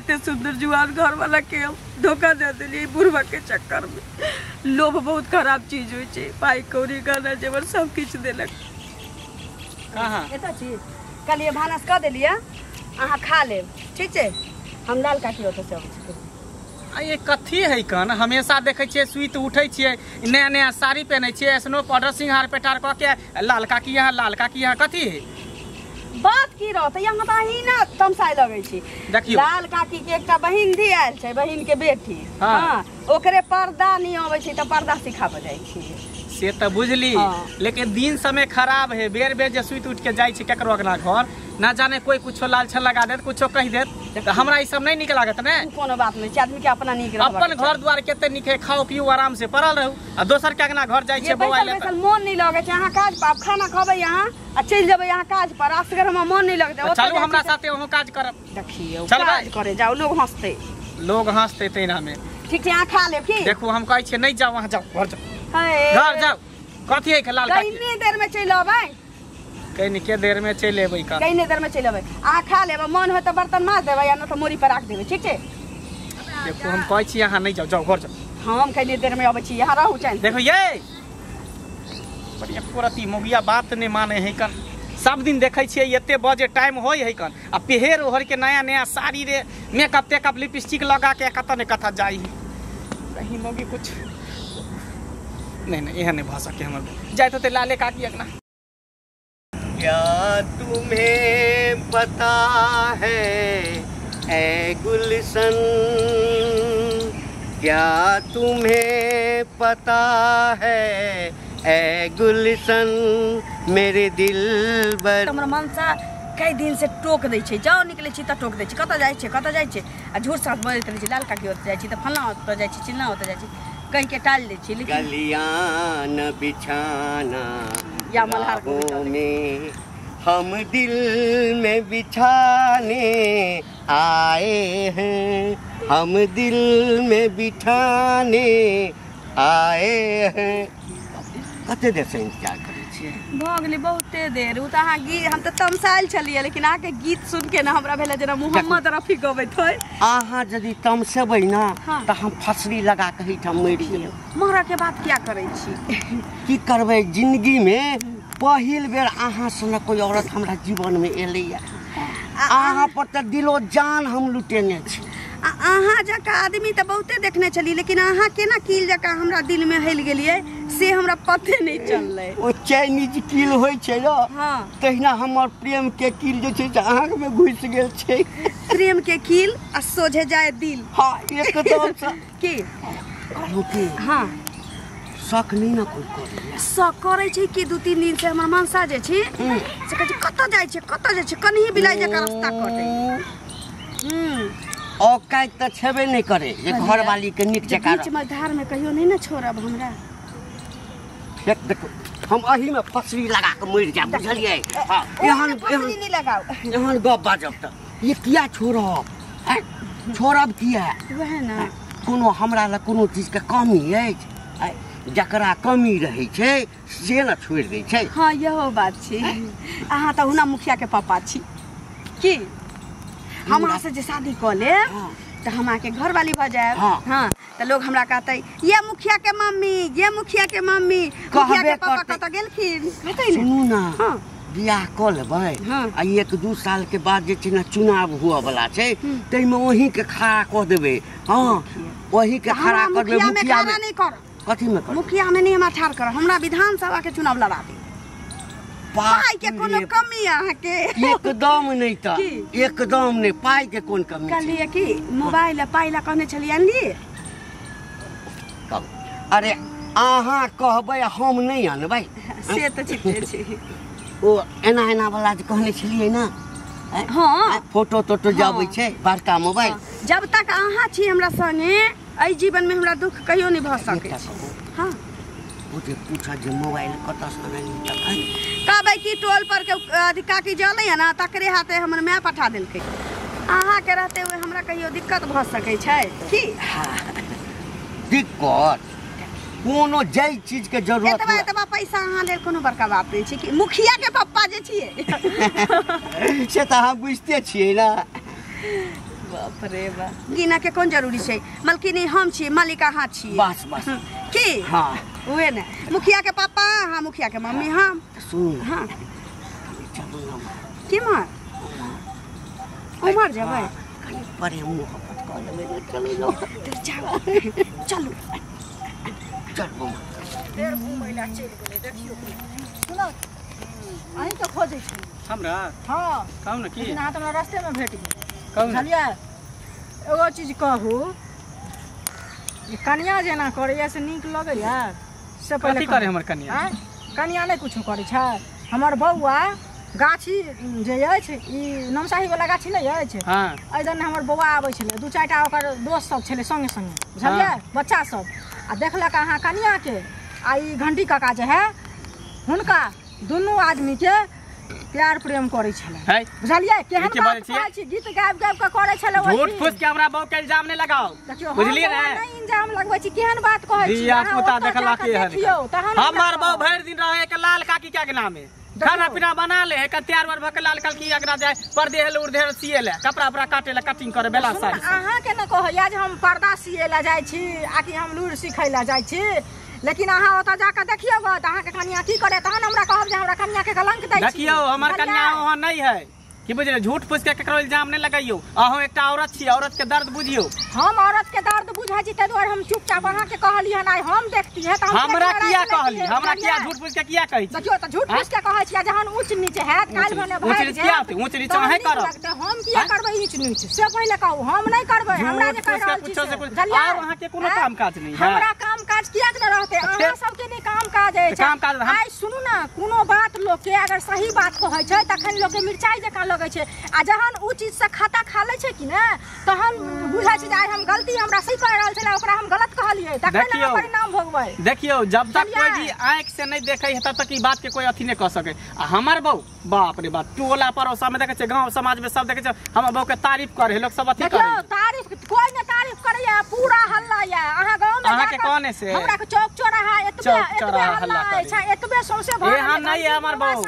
इतने सुंदर जुआन घर वाला के हम धोखा दे दिली बुढ़वा के चक्कर में। लोभ बहुत खराब चीज हो छे, पाई कौड़ी गहना जेवर सब किछ देलक। कहां एता छी कलिए भानस क देलिए, अहाँ खा लेब ठीक छै। हम लाल काकी ओतऽ से आबै छी। आ ये कथी है कन हमेशा देखे छिए सुइत उठै छिए नया नया साड़ी पहनै छिए स्नो पाउडर सिंगार पेटार क के लाल काकी यहाँ कथी है बात की रहत यहाँ त ही ना तमसाय लगै छी। देखियो लाल काकी के एकटा बहिन धी आयल छै, बहिन के बेटी। हां ओकरे पर्दा नहीं आबै छै त पर्दा सिखाब जाइ छी से त बुझली। लेकिन दिन समय खराब है, बेर बेर जे सुइत उठ के जाय छै केकरो अगना घर ना जाने कोई कुछो लालछन लगा देत कुछो कह देत त हमरा ई सब नहीं निक लागत ने। कोनो बात नहीं छै, आदमी के अपना निक रहबा अपन घर द्वार केते निक है, खाओ पियो आराम से पड़ल रहू आ दोसर के अगना घर जाय छै बौआ ले बैसल मन नहीं लगे छै। अहाँ काज पाप खाना खबै यहाँ आ चल जेबै यहाँ काज पर, असगर हम मन नहीं लगते। चलू हमरा साथे ओहो काज करब। देखियो काज करे जाओ, लोग हंसते तेना में। ठीक छै अहाँ खा लेब की। देखू हम कहै छी नहीं जाओ, वहां जाओ घर जाओ। कथी है लाल काकी कइने देर में चल आबै, कइने के देर में चल एबै का कइने देर में चल आबै। आ खा लेब, मन हो त बर्तन माज देबै या न त मोरी पर राख देबै ठीक छै। देखो हम कहै छी यहाँ नहीं जाओ, जाओ घर जाओ। हम कइने देर में आबै छी, यहाँ रहू चाहे। देखो ये बढ़िया पुरती मोगिया बात नहीं माने है कन। सब दिन देखे छिए एते बजे टाइम होय है कन आ पेहेर ओहर के नया नया साड़ी रे मेकअप टेकअप लिपस्टिक लगा के कत ने कथा जाई कहीं मोगी कुछ नहीं यह नहीं भाषा के हमर जाए तो लाले काकी अगना। क्या तुम्हें पता है ऐ गुलशन, क्या तुम्हें पता है ऐ गुलशन मेरे दिल बर। हमरा मनसा कई दिन से टोक दै छै, जाओ निकले छी त टोक दै छै, कत जाइ छै आ झूठ साथ बोलैत रहै छै। लाल काकी ओत जाइ छी त फल्ला ओत जाइ छी, चिल्ला ओत जाइ छी, कहीं के टाल दै छी। लेकिन गलियां न बिछाना या मल्हार में हम दिल में बिछाने आए हैं, हम दिल में बिठाने आए हैं। कते देर से इंतजार करै छियै? भ गेलै बहुते देर। उ त अहाँ हम त तमसाइल छलिए, लेकिन अहाँ के गीत सुन के ना हमरा भेलै जेना मोहम्मद रफी गबैत होय। अहाँ यदि तमसेबै ना त हम फसरी लगा के हिठाम मरि जेबै। मोहरा के बात क्या करै छी? की करबै जिंदगी में पहिल बेर अहाँ सनक कोई औरत हमरा जीवन में एलैया। अहाँ पर त दिलो जान हम लुटेने छी। अहाँ जका आदमी त बहुते देखने छली, लेकिन अहाँ केना कील जका हमरा दिल में हेल गेलिए से हमरा पते नहीं चललै। ओ चाइनीज कील होय छै न, तहिना हमर प्रेम के कील जे छै आँख में घुस गेल छै। प्रेम के कील आ सोझे जाए दिल। हां एकदम से की रुकी। हां शक नहीं ना कोई करे। शक करे छै कि 2-3 दिन से हमर मनसा जे छै से कहै छै कत जाइ छै कन्ही बिलाई जका रास्ता कटे। औकात त छेबे नहीं करे जे घर वाली के निक जका बीच में धार में कहियो नहीं ना छोड़ब हमरा। देख देखो हम अही में फसरी लगा के मर जा, बुझलिए। हां एहन नहीं लगाओ, एहन गप बाजब त ये किया छोड़ब? छोड़ब किया? वह ना कोनो हमरा ल कोनो चीज के कमी अछि, जकरा कमी रहे छै से न छोड़ दे छै। हां यहो बात छै। अहाँ त हुना मुखिया के पापा छी की। हमरा से जे शादी क ले त हमरा के घर वाली भ जाए। हां त लोग हमरा कहतै ये मुखिया के मम्मी, ये मुखिया के मम्मी, मुखिया के पापा कत गेलखिन कहतै ने। सुनू ना बियाह क लेबै आ 1-2 साल के बाद जे छै ना चुनाव हुआ वाला छै, तै में ओही के खड़ा क देबै। हां ओही के खड़ा कर देबै। मुखिया में नहीं कर, कथी में कर? मुखिया में नहीं हमरा ठाड़ कर, हमरा विधानसभा के चुनाव लड़ा दे। पाई के कोनो कमी अहाँ के? एकदम नहीं त एकदम नहीं, पाई के कोन कमी छै? कहलिए कि मोबाइल पाई ला कहने छलिए अनलिए। अरे अहाँ कहबै हम नहीं अनबै से त ठीके छै। ओ एना वाला जे कहने छलिए ना। हां फोटो टोटो जाबै छै बड़का मोबाइल। जब तक अहाँ छी हमरा संगे एई जीवन में हमरा दुख कहियो नहीं भ सकै छै। हां ओ जे पूछा जे मोबाइल कत से आनली त कहबै कि टोल पर के काकी जलै है ना तकरे हाथे हमर माय पठा देलकै। अहाँ के रहते हुए हमरा कहियो दिक्कत भ सकै छै की? दिक्कत कोनो जय चीज के जरूरत है। एतबा पैसा अहाँ लेल कोनो बड़का बात नहीं छै कि मुखिया के पप्पा जे छिए। से त अहाँ बुझते छिए ना। बाप रे बाप। गिना के कौन जरूरी छै? मलकिनी हम छी, मालिक अहाँ छी। बस बस की हाँ उहे ने, मुखिया के पापा हाँ, मुखिया के मम्मी हम। सुन हाँ चलू ना की मार उमर जेबै कनी बड़े मोहब्बत कर लेबै चलू ना चलू चल बम देर घुमैला चलि गेलै देखियो। सुनो अहीं के खोजै छी हमरा हाँ कहू ना की लेकिन अहाँ तऽ हमरा रास्ते में भेट गेल। कहू ना बुझलियै एगो चीज कहू जे कनिया जेना करैया से नीक लगैया से पहिले कथी करे हमर कनिया? आँय? कनिया नहीं कुछ करै छै। हमर बौआ गाछी जे अछि ई नमसाही वाला गाछी नहीं अछि हाँ एदन हमर बौआ आबै छलै, दू चारिटा ओकर दोस्त सब छलै संगे संगे बुझलियै बच्चा सब आ देखलक अहाँ कनिया के आ ई घंटी काका जे है हुनका दुनू आदमी के प्यार प्रेम करै छलै है बुझलियै केहन की बात बाजै छियै? कहै छी गीत गाबि गाबि के करै छलै झूठ फूस के हमरा बहू के इल्जाम नहीं लगाओ देखियो बुझलियै ना? नहीं इल्जाम लगबै छी केहन बात कहै छी धिया अहाँ पुता ओतऽ देखला जाकऽ के है देखियौ तहन हमर बहू भरि दिन रहे के लाल काकी के अगना में खाना पीना बना ले है तैयार वर भके लाल कलकी अगना जाए पर्दे हेल उर्दे सिए ले कपड़ा उपड़ा काटे ले कटिंग करे बेला साड़ी से। अहाँ के न कहैया जे हम पर्दा सिए ला जाइ छी आ कि हम लूर सिखै ला जाइ छी, लेकिन अहाँ ओतऽ जाकऽ देखियौ गऽ तऽ अहाँके कनिया की करे तहन हमरा कहब जे हमरा कनिया के कलंक दै छी। देखियो हमर कन्या वहाँ नहीं है कि बुझलिए झूठ फूस के केकरो इल्जाम नहीं लगाइयो। अहो एकटा औरत छी, औरत के दर्द बुझियो। हम औरत के दर्द बुझै छी तै दुआरे हम चुपचाप अहाँ के कहलियै ना हम देखती है त हमरा किया कहली? हमरा किया झूठ फूस के किया कहि छी? देखियो त झूठ फूस के कहै छी जहन ऊंच नीच हैत काल भने ऊंच नीच क्या होते? ऊंच नीच अहीं करब। हम किया करबै ऊंच नीच से पहिले कहू हम नहीं करबै। हमरा जे कह रहल छी और अहाँ के कोनो काम काज नहीं है। हमरा काम काज किया के रहते अहाँ सब के नहीं काम काज है। काम काज आइ सुनू ना कोनो बात लोग के अगर सही बात कहै छै तखन लोग के मिर्चाई जका लगै छै आ जहन उ चीज से खाता खा ले छै कि ने तहन बुझै छै जे आइ हम गलती हमरा सही कह रहल छलै ओकरा हम गलत कहलियै तखन हम परिणाम भोगबै। देखियो जब तक कोई भी आंख से नहीं देखे है तब तक ई बात के कोई अथी नहीं कह सके। आ हमर बहू बाप रे बाप टोला पड़ोसा में देखे छै गांव समाज में सब देखे छै हमर बहू के तारीफ करे लोग सब अथी करे। तारीफ कोई ने तारीफ करैया पूरा हल्ला या अहाँ गांव में अहाँ के कोने से हमरा के चौक चौराहा एतबे हल्ला छै एतबे सौंसे घर एहन नहीं है हमर बहू।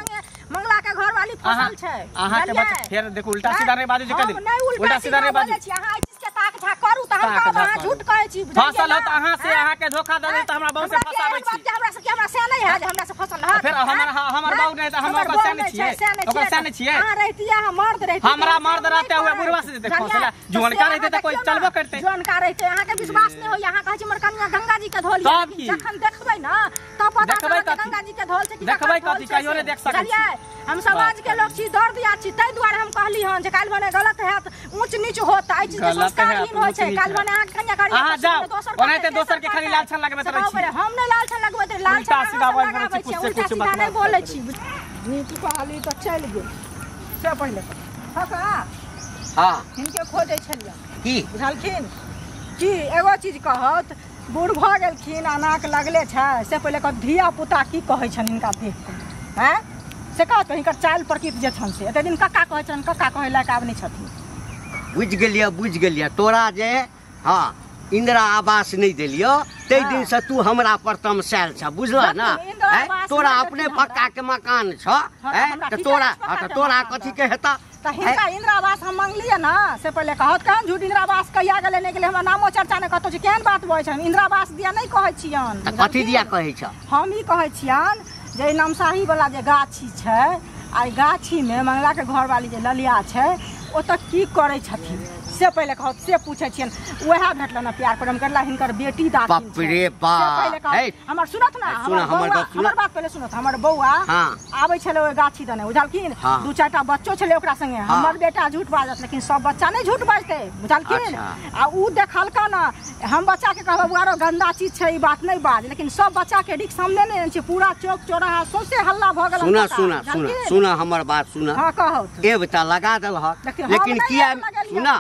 मंगला के घर वाली फसल छै अहाँ के बच्चा फेर देखो उल्टा सीधा नहीं बाजू जे कदे उल्टा सीधा नहीं बाजू छी। अहाँ चीज के ताक झाक करू त हम कहब अहाँ झूठ कहै छी। फसल हो त अहाँ से अहाँ के धोखा दे त हमरा बहू से फसाबै छी। हमरा से हमरा से नहीं है जे हमरा से फसल रहा फिर हमर बहू नहीं त हमर बच्चा नहीं छियै ओकर से नहीं छियै। अहाँ रहतिया हम मर्द रहती हमरा मर्द रहते हुए बुढ़वा से देते फसला जुवनका रहते त कोई चलबो करते। जुवनका रहते अहाँ के विश्वास नहीं होय अहाँ कहै छी हमर कन्या गंगा जी के धोली जखन देखबै ना तब पता चलत गंगा जी के धोल छै कि देखबै कथि कहियो नहीं देख सकै छी। हम समाज के लोग छी दर्द या छी तै दुआरे हम कहली हन जे काल भने गलत हैत ऊंच नीच होत आई चीज संस्कारहीन होय छै काल भने अहाँ कन्या करी अहाँ जाओ ओनाते दोसर के खाली लालछन लगबैत रहै छी। हम नहीं लालछन लगबैत रही लालछन उल्टा सीधा बोल रहै छी उल्टा सीधा नहीं बोलै छी। नीति कहली त चल गेल से पहिले काका हां हिनके खोजै छलियै की बुझलखिन की एगो चीज कहत बूढ़ भ गेलखिन आ नाक लगले छै से पहिले कह धिया पुता की कहै छन हिनका देख के हैं से कहत हिनकर चाल प्रकृत जे छन से एते दिन कक्का कहै छन कक्का कहै लायक आब नहीं छथिन। बुझ गेलिए तोरा जे हां इंदिरा आवास नहीं देलियो तै दिन से तू हमरा पर तमसायल छ बुझला ना। तोरा अपने पक्का के मकान छ त तोरा कथि के हेता त हिनका इंदिरा आवास हम मांगलिए ना से पहिले कहत कहन झूठ इंदिरा आवास कहिया गेले नहीं गेले हमरा नामो चर्चा ने कतो छै केहन बात बोलै छन इंदिरा आवास दिया नहीं कहै छियन त कथि दिया कहै छ हम ई कहै छियन जे नमसाही वाला जे गाछी छै आई गाछी में मंगला के घर वाली जे ललिया छै ओत की करै छथिन से पहिले कहत से पूछै छियन वएह भेटल ना प्यार प्रेम करला हिनकर बेटी दाखिल बाप रे बाप हमर सुनत ना हमर बात पहिले सुनत हमर बौआ आबै छले ओइ गाछी दने बुझलखिन दू चारटा बच्चो छले ओकरा संगे हमर बेटा झूठ बाजत लेकिन सब बच्चा नहीं झूठ बाजते बुझलखिन आ उ देखलका ना हम बच्चा के कहब बुआरो गंदा चीज छै ई बात नहीं बाज लेकिन सब बच्चा के रिक सामने नहीं छै पूरा चौक चौराहा सौंसे हल्ला भ गेल। सुना हमर बात सुना हां कहौ एबता लगा देल लेकिन किया सुना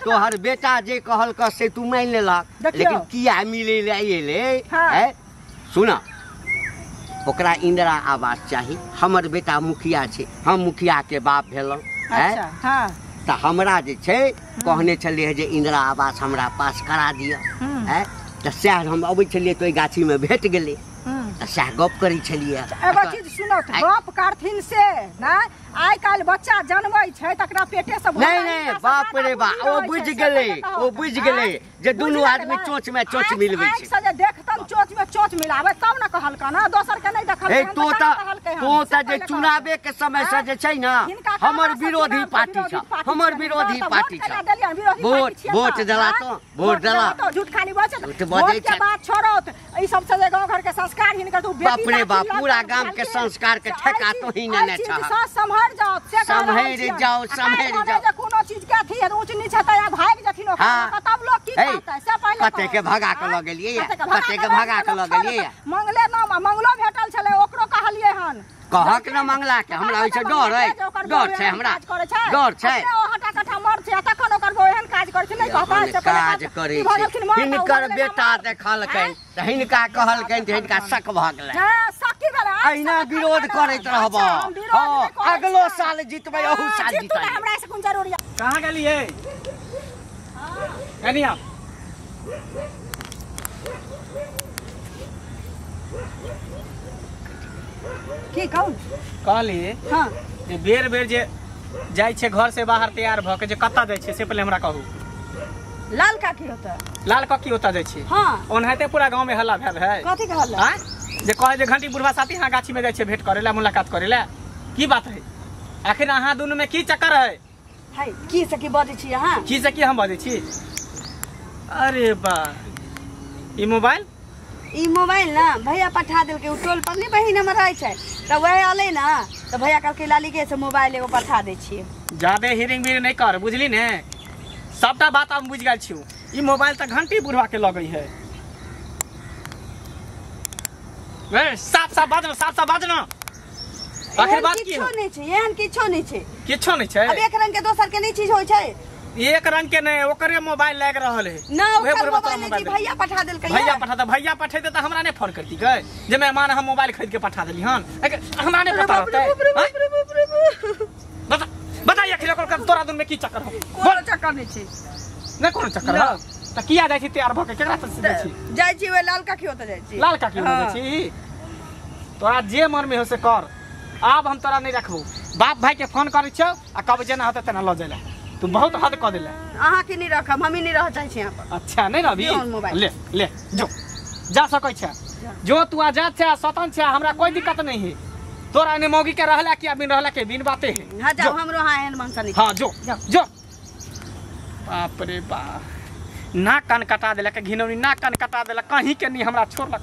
तोहर बेटा जे कहल क से तू मान लेलक लेकिन किया मिले ले आइले है सुना ओकरा इंदिरा आवास चाहिए हमर बेटा मुखिया छै हम मुखिया के बाप भेलौ है हां त हमरा जे छै कहने छलिए जे इंदिरा आवास हमरा पास करा दिया है त शहर हम अबै छलिए तो गाछी में भेट गेले सह गप करी छलिए। एगो चीज सुनो त गप करथिन से ना आइ काल बच्चा जन्मै छै तकरा पेटे से नहीं बाप रे बा ओ बुझ गेले जे दुनू आदमी चोंच में चोंच मिलबै छै। से जे देखतन चोंच में चोंच मिलावे तब न कहलक ना दोसर के नहीं देखल। ए तो जे चुनावे के समय से जे छै ना हमर विरोधी पार्टी छ, हमर विरोधी पार्टी छ। वोट देला तो वोट देला तो झूठ खाली बजे के बात छोड़ो ई सब से गांव घर के संस्कार हिनकर तू बाप रे बाप पूरा गांव के संस्कार के ठेका तो ही ने छ। संभर जाओ से संभर जाओ कोनो चीज के थी ऊंच नीच है त भाग जथिन तब लोग की करतै से पहले कते के भगा के ल गेलिए कते के भगा के ल गेलिए। मंगले ना मंगलो भेटल छले ओकरो कहलिए हन कहक न मंगला के हमरा होय छै डर है डर छै हमरा डर छै ओ हटा कठा मर छै तखन ओकर एहन काज करै छै नहीं कहता से काज करै छै। हिनकर बेटा देखलकैन त हिनका कहलकैन त हिनका शक भ गेलै। हां शक भेलै अहिना विरोध करैत रहब। हां अगलो साल जीतबै ओहू साल जीतबै। हमरा से कोन जरूरी कहां गेलिए कनिया की कहू कहली हां जे बेर बेर जे जाय छै घर से बाहर तैयार भ के जे कत्ता जाय छै से पहले हमरा कहू। लाल का की होता लाल का की होता जाय छै। हां ओनहते पूरा गांव में हल्ला भेल है कथि कहल हां जे कहे जे घंटी बुढ़वा साथी हां गाछी में जाय छै भेंट करे ला मुलाकात करे ला की बात है आखिर अहाँ दुनू में की चक्कर है। हाय की से की बजै छी अहाँ की से की हम बजै छी। अरे बा ई मोबाइल ना भैया पठा दिल के उ टोल पर नहीं बहिन हमर रहै छै त वह आले ना त भैया कहलकै लाली के से मोबाइल एगो पठा दै छियै। ज्यादा हिरिंग बिरिंग नहीं कर बुझली ने सबटा बात हम बुझ गेल छी। ई मोबाइल त घंटी बुढ़वा के लगई है। वे साफ साफ बाजना आखिर बात की किछो नहीं छै एहन किछो नहीं छै किछो नहीं छै। अब एक रंग के दोसर के नहीं चीज होय छै एक रंग के नहीं ओकरे मोबाइल लाग रहल है ना ओहे ओकर बुढ़वा मोबाइल मोबाइल भैया पठा देलकै भैया पठा दे त हमरा ने फोन करती गए जे मेहमान हम मोबाइल खरीद के पठा देली हन हमरा ने पता रहतै। बता ये खिलो कर तोरा दुन में की चक्कर हो कोनो चक्कर नहीं छै ने कोनो चक्कर हो त किया जाय छी तैयार भ के केकरा त जाय छी जाय छी वे लाल काकी होता जाय छी लाल काकी हो जाय छी। तोरा जे मन में हो से कर अब हम तोरा नहीं रखबो बाप भाई के फोन करै छौ आ कब जेना होतै तेना ल जाइला तू बहुत हद क देला। अहाँ के नहीं रखब हम ही नहीं रह चाहे छी यहां पर। अच्छा नहीं रहबी ले जो जा सकै छै जो तू आजाद छै स्वतंत्र छै हमरा कोई दिक्कत नहीं है। तोरा ने मौगी के रहला कि बिन रहला के बिन बाते है। हां जाओ हमरो हां एहन मनसा नहीं। हां जो बाप रे बा ना कान कटा देला के घिनौनी ना कान कटा देला कहीं के नहीं हमरा छोड़लक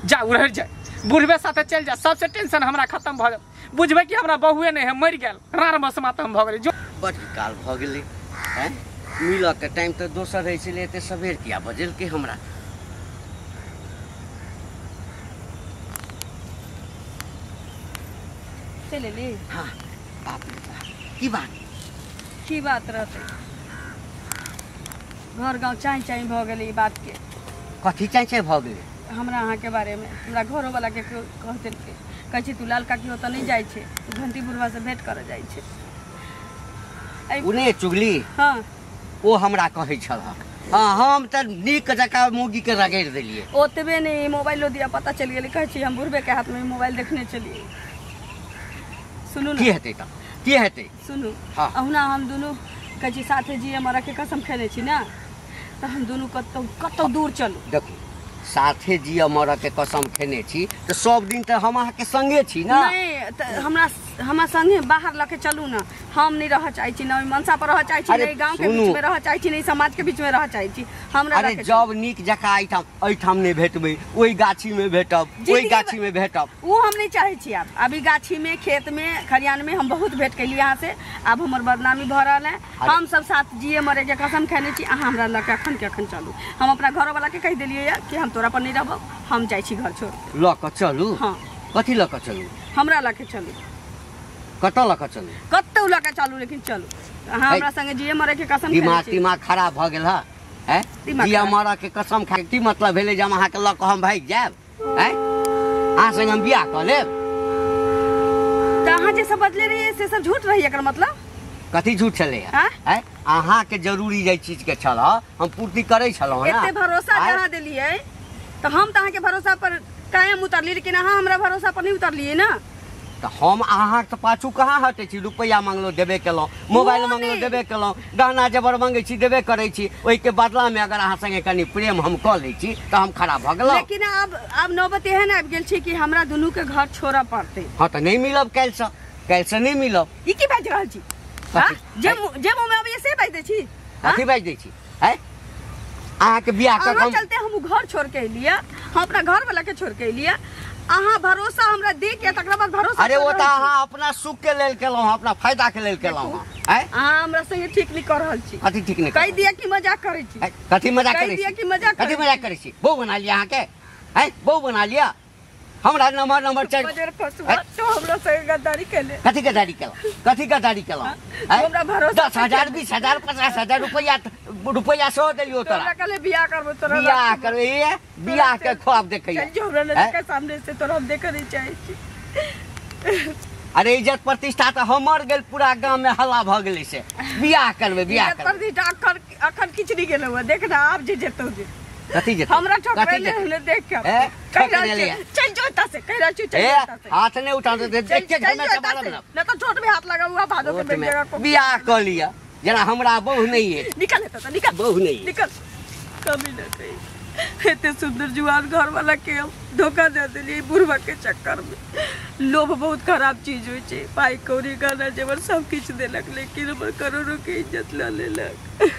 जा उड़हर जाए बुढ़वे साथे चल जा सबसे टेंशन हमरा खत्म भ जा बुझबे कि हमरा बहुए नहीं है मर गेल रार मसमातम भ गेलै जो बड़ काल भ गेलै हैं मिल के टाइम तो दोसर रहे छले एते सबेर किया बजल के हमरा चले ले। हां बाप रे बाप की बात रहते घर गांव चाय भ गेलै ई बात के कथी चाय भ गेलै हमरा अहाँ के बारे में हमरा घरो वाला के कहते कहै छी तू लाल काकी होता नहीं जाय छै घंटी बुढ़वा से भेंट करे जाय छै उन्हें चुगली। हां ओ हमरा कहै छल हां हम त नीक जका मुगी के रगड़ देलिए ओतबे नहीं मोबाइलो दिया पता चल गेलै कहै छी हम बुढ़वे के हाथ में मोबाइल देखने चलिए। सुनू की हेतै सुनू हाँ। अहुना हम दुनू कहै छी साथे जी हमरा के कसम खेने छी ना त हम दुनू कतौ दूर चलू। देखू साथे जी मर के कसम खेने छी तो सब दिन तो हम अहाँ के संगे छी ना नहीं त हमरा संगे बाहर लके चलू ना हम नहीं रह चाहे छी ना मनसा पर रह चाहे छी नहीं गांव के बीच में रह चाहे छी नहीं समाज के बीच में रह चाहे छी हमरा। अरे जब नीक जका एठाम नहीं भेटबै ओई गाछी में भेटब ओई गाछी में भेटब वो हम नहीं चाहे छी। अब अभी गाछी में खेत में खरियान में हम बहुत भेंट कैली यहाँ से अब हमर बदनामी भ रहल है हम सब साथ जिए मरे के कसम खेने छी अहाँ हमरा लके अखन के अखन चलू हम अपना घर वाला के कह देलिए कि हम तोरा पर नहीं रहब हम जाय छी घर छोड़ ल क चलू। हां कथी ल क चलू हमरा लके चलू कत ल क चलू कतौ लके चलू लेकिन चलू अहाँ हमरा संगे जिए मरे के कसम खेने छी। दिमाग खराब भ गेल है जिया मरे के कसम खा की मतलब भेले जे हम अहाँ के ल क हम भाग जाब हैं अहाँ संग हम बियाह क लेब त अहाँ जे सब बदले रही से सब झूठ रही एकर मतलब कथी झूठ छले है अहाँ के जरूरी जे चीज के छल हम पूर्ति करे छलौ ना एते भरोसा जहाँ देलिए तो हम त अहाँ के भरोसा पर काहे हम उतरली, लेकिन अहाँ हमरा भरोसा पर नहीं उतरलिए ना। तो हम अहाँ के पाछू कहाँ हटे छी? रुपया मांगलो देबे केलहुँ, मोबाइल मांगलो देबे केलहुँ, गहना जेवर मांगे छी देबे करे छी। ओहि के बदला में अगर अहाँ संगे कनी प्रेम हम कऽ लै छी तो हम खराब भ गेलहुँ। लेकिन अब नौबत एहन आबि गेल छै कि हमरा दुनू के घर छोड़ऽ पड़तै। हाँ तो नहीं मिलब काल्हि से नहीं मिलब। ई की बाजि रहल छी? जे मुँह में अबैए से बाजि दै छी? कथी बाजि दै छी? है अहाँ के बियाह कर हम चलते हम घर छोड़ के एलिया, हम अपना घर वाला के छोड़ के एलिया। अहाँ भरोसा हमरा दे के तकरा बाद भरोसा। अरे वो तो अहाँ अपना सुख के लेल केलहुँ, अपना फायदा के लेल केलहुँ। अहाँ हमरा संगे ठीक नहीं कर रहल छी। कथी ठीक नहीं? कहि दिया कि मजाक करै छी। कथी मजाक कहि करै दिया छी? कि मजाक कथी मजाक करै छी? बहू बना लिया अहाँ के? है बहू बना लिया? हमरा नंबर चल तो हमरा संगे गद्दारी केले। कथी गद्दारी केलहुँ? कथी गद्दारी केलहुँ? हमरा भरोसा 10,000 20,000 50,000 रुपया सेहो देलियो तोरा। तोरा कहले बियाह करबो, तोरा बियाह करबे, बियाह के ख्वाब देखैया। चल जो हमरा नजर के सामने से तोरा हम देखे नहीं चाहै छी। अरे इज्जत प्रतिष्ठा तो हमर गेल, पूरा गांव में हल्ला भ गेलै से बियाह करबे बियाह इज्जत करबे। प्रतिष्ठा अखन किछ नहीं गेलौ, देख ना आब जे जेतौ जे। कथी जेतै? हमरा ठोकरेले हमने देख के ठोकरेले चल जो एता से कह रहा छी, चल ए एता से। हाथ नहीं उठा दे, देख के घर में चबारब ना। ना तो छोट में हाथ लगा हुआ भादो के बेग जगह को। बियाह कर लिया जना हमरा बहू नहीं है। निकल एता से, निकल बहू नहीं है। निकल। कभी ना कही एते सुंदर जुआन घर वाला के हम धोखा दे देलिए बुढ़वा के चक्कर में। लोभ बहुत खराब चीज होय छै। पाई कौड़ी गहना जेवर सब किछ देलक, लेकिन हमर करोड़ों के इज्जत ल लेलक।